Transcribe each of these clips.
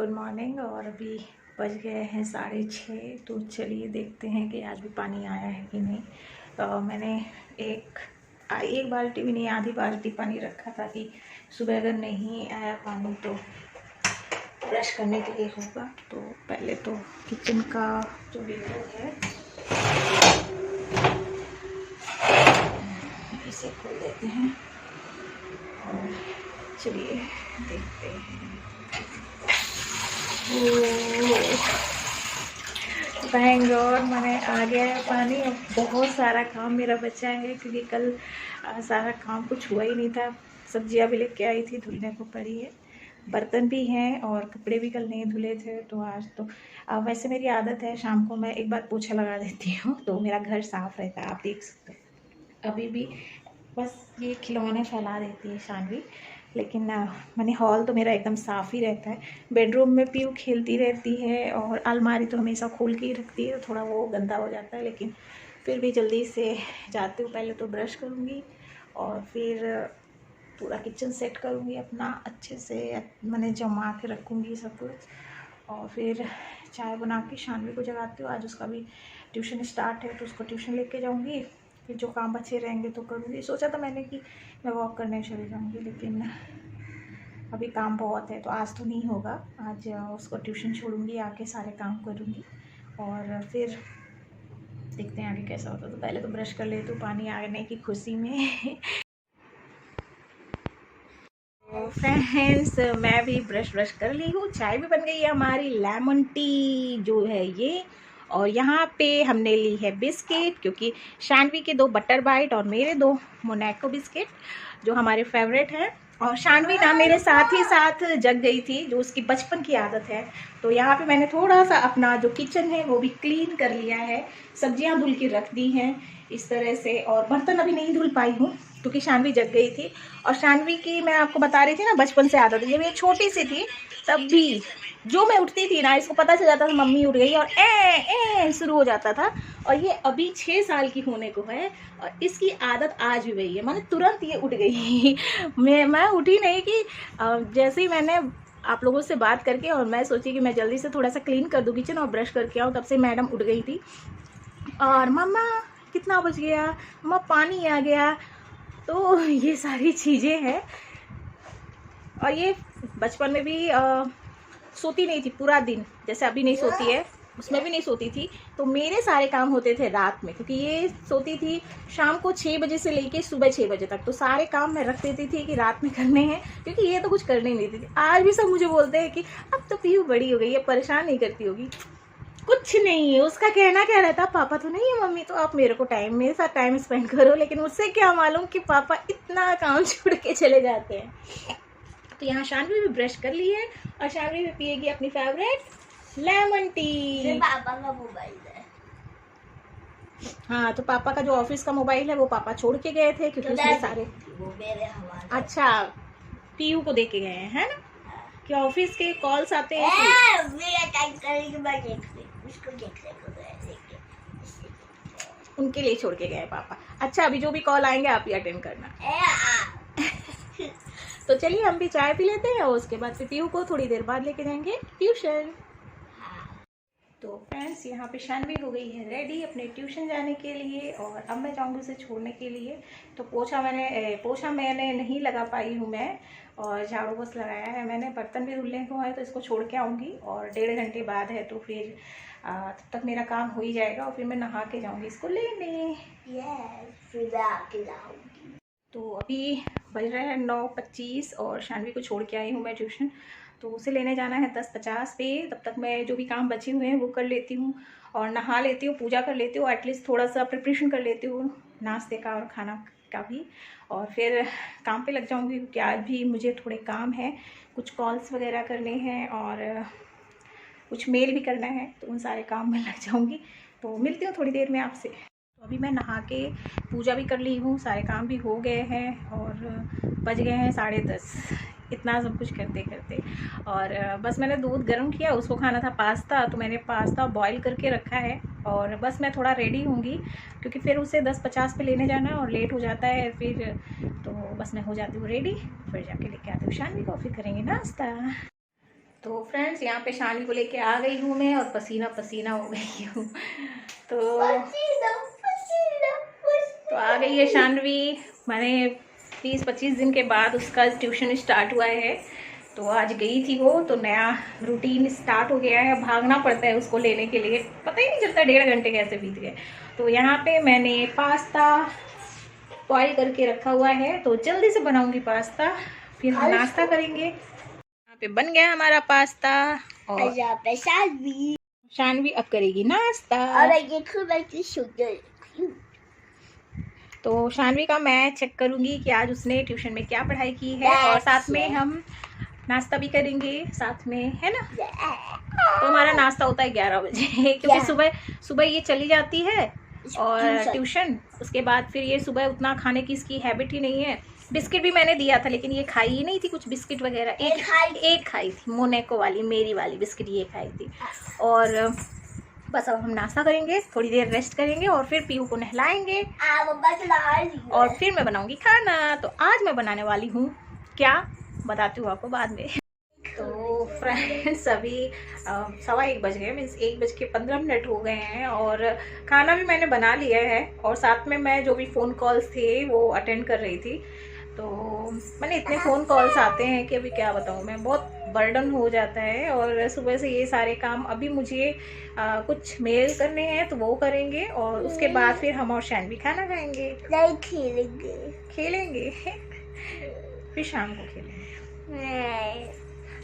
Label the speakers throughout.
Speaker 1: Good morning. और अभी बज गए हैं 6:30। तो चलिए देखते हैं कि आज भी पानी आया है कि नहीं। तो मैंने एक बाल्टी भी नहीं, आधी बाल्टी पानी रखा था कि सुबह अगर नहीं आया पानी तो ब्रश करने के लिए होगा। तो पहले तो किचन का जो विंडो है इसे खोल देते हैं और चलिए देखते हैं। थैंक गॉड मैंने आ गया है पानी। और बहुत सारा काम मेरा बचा है क्योंकि कल सारा काम कुछ हुआ ही नहीं था। सब्जियां भी लेके आई थी, धुलने को पड़ी है। बर्तन भी हैं और कपड़े भी कल नहीं धुले थे। तो आज तो वैसे मेरी आदत है शाम को मैं एक बार पोछा लगा देती हूँ तो मेरा घर साफ़ रहता है। आप देख सकते हो अभी भी बस ये खिलौने फैला देती है शानवी, लेकिन मैंने हॉल तो मेरा एकदम साफ़ ही रहता है। बेडरूम में पीयू खेलती रहती है और अलमारी तो हमेशा खोल के ही रखती है, थोड़ा वो गंदा हो जाता है। लेकिन फिर भी जल्दी से जाती हूँ, पहले तो ब्रश करूँगी और फिर पूरा किचन सेट करूँगी अपना अच्छे से, मैंने जमा के रखूँगी सब कुछ। और फिर चाय बना के शानवी को जगाती हूँ। आज उसका भी ट्यूशन स्टार्ट है तो उसको ट्यूशन लेके जाऊँगी। फिर जो काम बचे रहेंगे तो करूँगी। सोचा था मैंने कि मैं वॉक करने चली जाऊँगी, लेकिन अभी काम बहुत है तो आज तो नहीं होगा। आज उसको ट्यूशन छोड़ूंगी, आके सारे काम करूँगी और फिर देखते हैं आगे कैसा होता है। तो पहले तो ब्रश कर लेती हूँ पानी आने की खुशी में। तो फ्रेंड्स मैं भी ब्रश कर ली हूँ, चाय भी बन गई है हमारी, लेमन टी जो है ये। और यहाँ पे हमने ली है बिस्किट, क्योंकि शानवी के 2 बटर बाइट और मेरे 2 मोनाको बिस्किट जो हमारे फेवरेट हैं। और शानवी ना मेरे साथ ही साथ जग गई थी, जो उसकी बचपन की आदत है। तो यहाँ पे मैंने थोड़ा सा अपना जो किचन है वो भी क्लीन कर लिया है, सब्जियाँ धुल के रख दी हैं इस तरह से। और बर्तन अभी नहीं धुल पाई हूँ क्योंकि शानवी जग गई थी। और शानवी की मैं आपको बता रही थी ना बचपन से आदत है, जब ये छोटी सी थी तब भी जो मैं उठती थी ना इसको पता चल जाता था मम्मी उठ गई और ए शुरू हो जाता था। और ये अभी 6 साल की होने को है और इसकी आदत आज भी वही है, माने तुरंत ये उठ गई। मैं उठी नहीं कि जैसे ही मैंने आप लोगों से बात करके और मैं सोची कि मैं जल्दी से थोड़ा सा क्लीन कर दूँ किचन और ब्रश करके आऊँ, तब से मैडम उठ गई थी और मम्मा कितना बज गया, मम्मा पानी आ गया। तो ये सारी चीज़ें हैं। और ये बचपन में भी सोती नहीं थी पूरा दिन, जैसे अभी नहीं सोती है, उसमें भी नहीं सोती थी। तो मेरे सारे काम होते थे रात में, क्योंकि ये सोती थी शाम को 6 बजे से लेके सुबह 6 बजे तक। तो सारे काम मैं रख देती थी कि रात में करने हैं, क्योंकि ये तो कुछ करने नहीं देती थी। आज भी सब मुझे बोलते हैं कि अब तो पीयू बड़ी हो गई है, परेशान नहीं करती होगी। कुछ नहीं है, उसका कहना क्या रहता, पापा तो नहीं है मम्मी, तो आप मेरे साथ टाइम स्पेंड करो। लेकिन मुझसे क्या मालूम कि पापा इतना काम छोड़ के चले जाते हैं। तो यहाँ शानवी भी ब्रश कर ली है और शानवी भी पिएगी अपनी फेवरेट लेमन टी।
Speaker 2: पापा का मोबाइल है।
Speaker 1: हाँ, तो पापा का जो ऑफिस का मोबाइल है वो पापा छोड़ के गए थे, क्योंकि उसमें सारे
Speaker 2: वो मेरे हवाले।
Speaker 1: अच्छा पीयू को दे के गए हैं, है ना, कि ऑफिस के कॉल्स आते हैं
Speaker 2: मेरा टाइम करेंगे, मैं उसको देख
Speaker 1: उनके लिए छोड़ के गए पापा। अच्छा अभी जो भी कॉल आएंगे आप ही अटेंड करना। तो चलिए हम भी चाय पी लेते हैं और उसके बाद फिर पीयू को थोड़ी देर बाद लेके जाएंगे ट्यूशन। तो फ्रेंड्स यहाँ पे शानवी हो गई है रेडी अपने ट्यूशन जाने के लिए और अब मैं जाऊँगी उसे छोड़ने के लिए। तो पोछा मैंने नहीं लगा पाई हूँ मैं, और झाड़ू बस लगाया है मैंने। बर्तन भी धुलने को है तो इसको छोड़ के आऊँगी और 1.5 घंटे बाद है, तो फिर तब तक मेरा काम हो ही जाएगा और फिर मैं नहा के जाऊँगी इसको लेने।
Speaker 2: फिर आके जाऊँगी।
Speaker 1: तो अभी बज रहे हैं 9:25 और शानवी को छोड़ के आई हूँ मैं ट्यूशन। तो उसे लेने जाना है 10:50 पे। तब तक मैं जो भी काम बचे हुए हैं वो कर लेती हूँ और नहा लेती हूँ, पूजा कर लेती हूँ, एटलीस्ट थोड़ा सा प्रिपरेशन कर लेती हूँ नाश्ते का और खाना का भी। और फिर काम पे लग जाऊँगी क्योंकि आज भी मुझे थोड़े काम हैं, कुछ कॉल्स वगैरह करने हैं और कुछ मेल भी करना है, तो उन सारे काम में लग जाऊँगी। तो मिलती हूँ थोड़ी देर में आपसे। तो अभी मैं नहा के पूजा भी कर ली हूँ, सारे काम भी हो गए हैं और बज गए हैं 10:30, इतना सब कुछ करते करते। और बस मैंने दूध गर्म किया, उसको खाना था पास्ता, तो मैंने पास्ता बॉईल करके रखा है। और बस मैं थोड़ा रेडी होंगी क्योंकि फिर उसे 10:50 पे लेने जाना है और लेट हो जाता है फिर। तो बस मैं हो जाती हूँ रेडी, फिर जाके लेके आती हूँ शानवी को, फिर करेंगे नाश्ता। तो फ्रेंड्स यहाँ पे शानवी को लेके आ गई हूँ मैं, और पसीना पसीना हो गई हूँ। तो आ गई है शानवी। मैंने 20-25 दिन के बाद उसका ट्यूशन स्टार्ट हुआ है, तो आज गई थी वो, तो नया रूटीन स्टार्ट हो गया है। भागना पड़ता है उसको लेने के लिए, पता ही नहीं चलता 1.5 घंटे कैसे बीत गए। तो यहाँ पे मैंने पास्ता बॉईल करके रखा हुआ है, तो जल्दी से बनाऊंगी पास्ता, फिर हम नाश्ता करेंगे। यहाँ पे बन गया हमारा पास्ता, और
Speaker 2: यहाँ पे
Speaker 1: शानवी अब करेगी नाश्ता।
Speaker 2: और ये खूब शुगर।
Speaker 1: तो शानवी का मैं चेक करूंगी कि आज उसने ट्यूशन में क्या पढ़ाई की है, और साथ में हम नाश्ता भी करेंगे साथ में, है ना। तो हमारा नाश्ता होता है 11 बजे क्योंकि सुबह ये चली जाती है और ट्यूशन, उसके बाद फिर ये सुबह उतना खाने की इसकी हैबिट ही नहीं है। बिस्किट भी मैंने दिया था, लेकिन ये खाई ही नहीं थी कुछ बिस्किट वगैरह। एक खाई थी, मोनेको वाली, मेरी वाली बिस्किट ये खाई थी। और बस अब हम नाश्ता करेंगे, थोड़ी देर रेस्ट करेंगे, और फिर पीहू को नहलाएंगे, और फिर मैं बनाऊंगी खाना। तो आज मैं बनाने वाली हूँ क्या, बताती हूँ आपको बाद में। तो फ्रेंड्स अभी 1:15 बज गए, मीन्स 1:15 हो गए हैं, और खाना भी मैंने बना लिया है, और साथ में मैं जो भी फ़ोन कॉल्स थे वो अटेंड कर रही थी। तो मैंने इतने फ़ोन कॉल्स आते हैं कि अभी क्या बताऊँ मैं, बहुत बर्डन हो जाता है। और सुबह से ये सारे काम, अभी मुझे कुछ मेल करने हैं तो वो करेंगे, और उसके बाद फिर हम और शानवी खाना खाएंगे।
Speaker 2: नहीं
Speaker 1: खेलेंगे फिर शाम को खेलेंगे।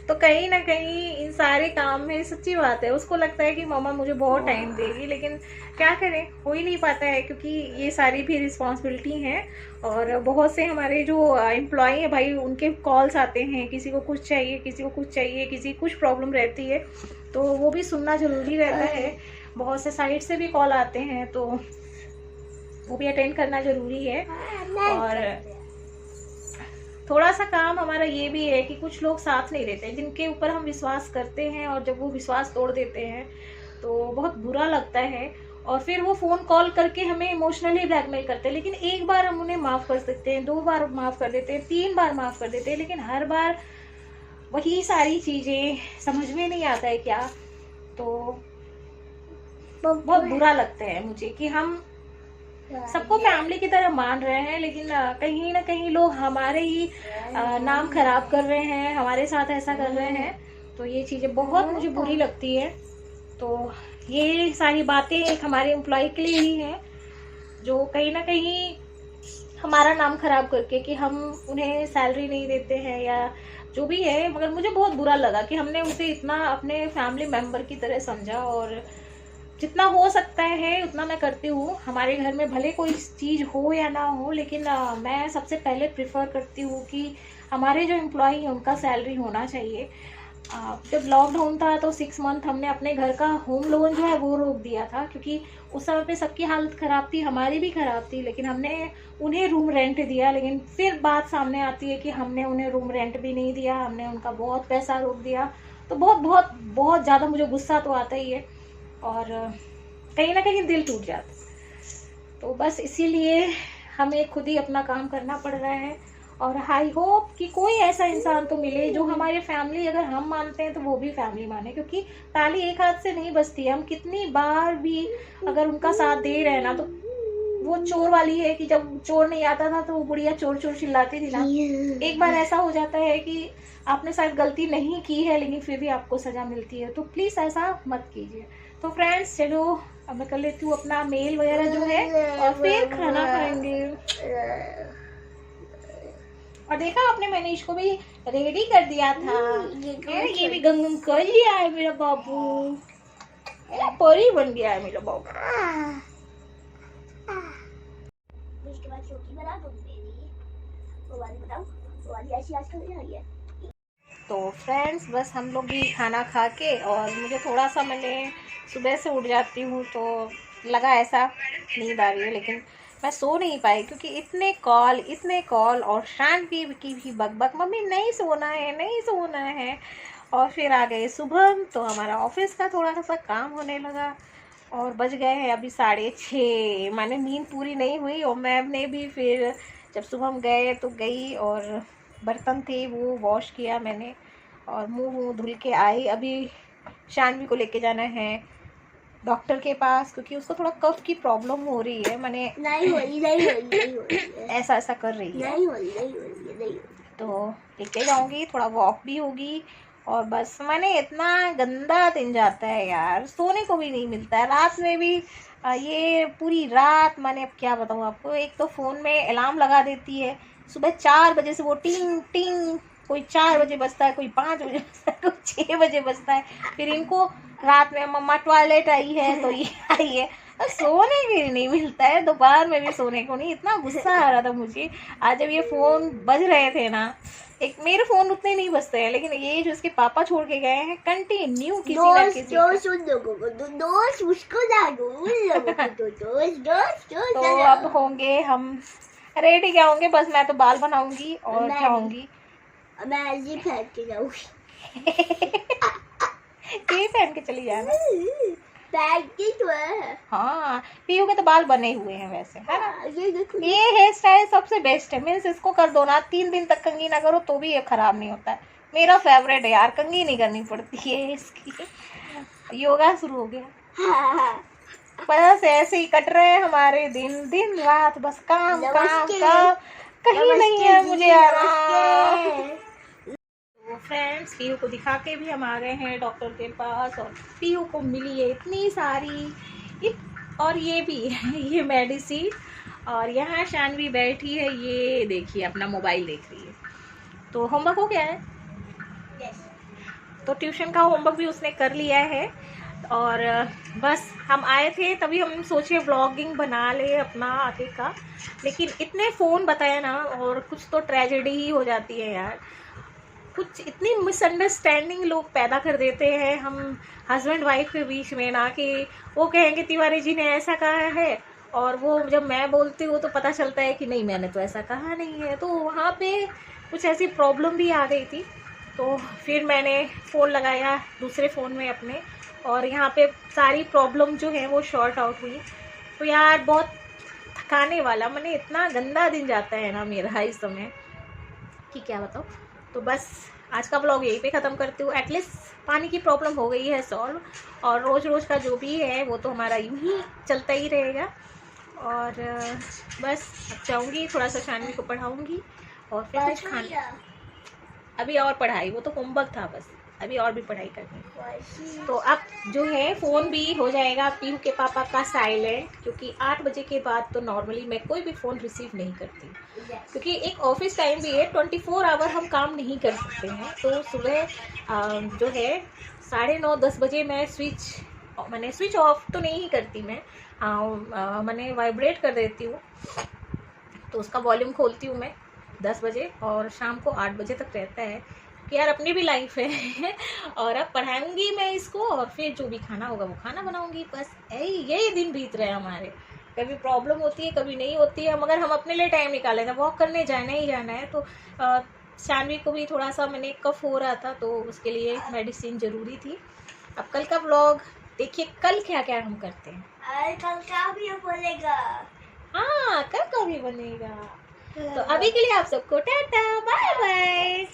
Speaker 1: तो कहीं ना कहीं इन सारे काम में सच्ची बात है, उसको लगता है कि मम्मा मुझे बहुत टाइम देगी, लेकिन क्या करें, हो ही नहीं पाता है, क्योंकि ये सारी भी रिस्पॉन्सिबिलिटी हैं। और बहुत से हमारे जो एम्प्लॉय हैं भाई, उनके कॉल्स आते हैं, किसी को कुछ चाहिए, किसी को कुछ चाहिए, किसी कुछ प्रॉब्लम रहती है, तो वो भी सुनना ज़रूरी रहता है। बहुत से साइड से भी कॉल आते हैं, तो वो भी अटेंड करना ज़रूरी है। और थोड़ा सा काम हमारा ये भी है कि कुछ लोग साथ नहीं देते, जिनके ऊपर हम विश्वास करते हैं, और जब वो विश्वास तोड़ देते हैं तो बहुत बुरा लगता है। और फिर वो फ़ोन कॉल करके हमें इमोशनली ब्लैकमेल करते हैं, लेकिन एक बार हम उन्हें माफ़ कर सकते हैं, 2 बार माफ़ कर देते हैं, 3 बार माफ़ कर देते हैं, लेकिन हर बार वही सारी चीज़ें समझ में नहीं आता है क्या। तो बहुत बुरा लगता है मुझे कि हम सबको फैमिली की तरह मान रहे हैं, लेकिन कहीं ना कहीं लोग हमारे ही नाम खराब कर रहे हैं, हमारे साथ ऐसा कर रहे हैं। तो ये चीज़ें बहुत मुझे बुरी लगती है। तो ये सारी बातें एक हमारे एम्प्लॉय के लिए ही हैं, जो कहीं ना कहीं हमारा नाम खराब करके कि हम उन्हें सैलरी नहीं देते हैं या जो भी है। मगर मुझे बहुत बुरा लगा कि हमने उसे इतना अपने फैमिली मेम्बर की तरह समझा, और जितना हो सकता है उतना मैं करती हूँ। हमारे घर में भले कोई चीज़ हो या ना हो, लेकिन मैं सबसे पहले प्रेफर करती हूँ कि हमारे जो एम्प्लॉय हैं उनका सैलरी होना चाहिए। जब लॉकडाउन था तो 6 मंथ हमने अपने घर का होम लोन जो है वो रोक दिया था, क्योंकि उस समय पे सबकी हालत ख़राब थी, हमारी भी ख़राब थी, लेकिन हमने उन्हें रूम रेंट दिया। लेकिन फिर बात सामने आती है कि हमने उन्हें रूम रेंट भी नहीं दिया, हमने उनका बहुत पैसा रोक दिया। तो बहुत बहुत बहुत ज़्यादा मुझे गुस्सा तो आता ही है, और कहीं ना कहीं दिल टूट जाता है। तो बस इसीलिए हमें खुद ही अपना काम करना पड़ रहा है, और आई होप कि कोई ऐसा इंसान तो मिले जो हमारे फैमिली, अगर हम मानते हैं तो वो भी फैमिली माने, क्योंकि ताली एक हाथ से नहीं बजती है। हम कितनी बार भी अगर उनका साथ दे रहे हैं ना, तो वो चोर वाली है कि जब चोर नहीं आता था तो वो बुढ़िया चोर चोर चिल्लाती थी ना। एक बार ऐसा हो जाता है कि आपने शायद गलती नहीं की है, लेकिन फिर भी आपको सजा मिलती है, तो प्लीज़ ऐसा मत कीजिए। तो फ्रेंड्स चलो अब मैं कर लेती हूँ अपना मेल वगैरह जो है, और फिर खाना खाएंगे। और देखा आपने, मैंने इसको भी रेडी कर दिया था, ये भी गंगम कर लिया है मेरा बाबू, परी बन गया है मेरा बाबू।
Speaker 2: इसके बाद रोटी बना दूंगी, वो वाली बताओ, वो वाली ऐसी आजकल नहीं आई है।
Speaker 1: तो फ्रेंड्स बस हम लोग भी खाना खा के, और मुझे थोड़ा सा, मैंने सुबह से उठ जाती हूँ तो लगा ऐसा नींद आ रही है, लेकिन मैं सो नहीं पाई क्योंकि इतने कॉल और शानवी की भी बकबक, मम्मी नहीं सोना है, नहीं सोना है। और फिर आ गए सुबह, तो हमारा ऑफिस का थोड़ा सा काम होने लगा, और बज गए हैं अभी 6:30। मैंने नींद पूरी नहीं हुई, और मैम ने भी फिर जब सुबह हम गए तो गई, और बर्तन थे वो वॉश किया मैंने, और मुंह वूह धुल के आई। अभी शानवी को लेके जाना है डॉक्टर के पास, क्योंकि उसको थोड़ा कफ की प्रॉब्लम हो रही है। मैंने
Speaker 2: नहीं हो रही है।
Speaker 1: ऐसा ऐसा कर रही है,
Speaker 2: नहीं हो रही।
Speaker 1: तो लेके जाऊंगी, थोड़ा वॉक भी होगी। और बस मैंने इतना गंदा दिन जाता है यार, सोने को भी नहीं मिलता है। रात में भी ये पूरी रात मैंने, अब क्या बताऊँ आपको, एक तो फ़ोन में अलार्म लगा देती है सुबह 4 बजे से, वो टिंग टिंग, कोई 4 बजे बजता है, कोई 5 बजे बजता है, कोई 6 बजे बजता है। फिर इनको रात में मम्मा टॉयलेट आई है तो ये आई है, अब सोने के लिए नहीं मिलता है। दोपहर में भी सोने को नहीं। इतना गुस्सा आ रहा था मुझे आज जब ये फ़ोन बज रहे थे ना। एक मेरे फ़ोन उतने नहीं बजते हैं, लेकिन ये जो इसके पापा छोड़ के गए हैं कंटिन्यू किसी ना किसी
Speaker 2: दोस्त उन लोगों को दो, दोस्त उसको ना दो, उन लोगों को दो, दोस्त
Speaker 1: तो अब होंगे हम रेडी, क्या होंगे, बस मैं तो बाल बनाऊंगी और क्या होंगी,
Speaker 2: मैं ऐसे फेंक के जाऊंगी।
Speaker 1: ये पहन के चली जाना।
Speaker 2: तो है।
Speaker 1: हाँ, पीयू के तो बाल बने हुए हैं वैसे, है ना।
Speaker 2: ये देखो,
Speaker 1: ये हेयर स्टाइल सबसे बेस्ट है, मीन्स इसको कर दो ना 3 दिन तक कंघी ना करो तो भी ये खराब नहीं होता है। मेरा फेवरेट है यार, कंघी नहीं करनी पड़ती है इसकी। योगा शुरू हो गया। बस ऐसे ही कट रहे हैं हमारे दिन, दिन रात बस काम काम काम, कहीं नहीं है मुझे आराम। तो फ्रेंड्स, पीहू को दिखा के भी हम आ गए हैं डॉक्टर के पास, और पीहू को मिली है इतनी सारी, और ये भी है ये मेडिसिन। और यहाँ शानवी बैठी है, ये देखिए अपना मोबाइल देख रही है। तो होमवर्क हो गया है, तो ट्यूशन का होमवर्क भी उसने कर लिया है। और बस हम आए थे तभी हम सोचे व्लॉगिंग बना ले अपना आगे का, लेकिन इतने फ़ोन बताए ना, और कुछ तो ट्रेजेडी ही हो जाती है यार। कुछ इतनी मिसअंडरस्टैंडिंग लोग पैदा कर देते हैं हम हस्बैंड वाइफ के बीच में ना, कि वो कहेंगे तिवारी जी ने ऐसा कहा है, और वो जब मैं बोलती हूँ तो पता चलता है कि नहीं मैंने तो ऐसा कहा नहीं है। तो वहाँ पे कुछ ऐसी प्रॉब्लम भी आ गई थी। तो फिर मैंने फ़ोन लगाया दूसरे फ़ोन में अपने, और यहाँ पे सारी प्रॉब्लम जो है वो शॉर्ट आउट हुई। तो यार बहुत थकाने वाला, मैंने इतना गंदा दिन जाता है ना मेरा इस समय कि क्या बताऊँ। तो बस आज का ब्लॉग यहीं पे ख़त्म करती हूँ। एटलीस्ट पानी की प्रॉब्लम हो गई है सॉल्व, और रोज़ रोज़ का जो भी है वो तो हमारा यूँ ही चलता ही रहेगा। और बस अब जाऊँगी, थोड़ा सा शानवी को पढ़ाऊँगी और फिर कुछ खाना। अभी और पढ़ाई, वो तो होमवर्क था बस, अभी और भी पढ़ाई करनी। तो अब जो है फ़ोन भी हो जाएगा पीहू के पापा का साइलेंट, क्योंकि 8 बजे के बाद तो नॉर्मली मैं कोई भी फ़ोन रिसीव नहीं करती, क्योंकि एक ऑफिस टाइम भी है, 24 आवर हम काम नहीं कर सकते हैं। तो सुबह जो है 9:30-10 बजे मैं स्विच ऑफ तो नहीं करती मैं, मैंने वाइब्रेट कर देती हूँ, तो उसका वॉल्यूम खोलती हूँ मैं 10 बजे, और शाम को 8 बजे तक रहता है कि यार अपनी भी लाइफ है। और अब पढ़ाऊंगी मैं इसको, और फिर जो भी खाना होगा वो खाना बनाऊंगी। बस यही दिन बीत रहे हैं हमारे। कभी प्रॉब्लम होती है, कभी नहीं होती है, मगर हम अपने लिए टाइम निकालें ना, वॉक करने जाना ही जाना है। तो शानवी को भी थोड़ा सा मैंने कफ हो रहा था, तो उसके लिए मेडिसिन ज़रूरी थी। अब कल का व्लॉग देखिए, कल क्या क्या हम करते हैं।
Speaker 2: कल का भी बोलेगा,
Speaker 1: हाँ कल का भी बनेगा। तो अभी के लिए आप सबको टाटा बाय बाय।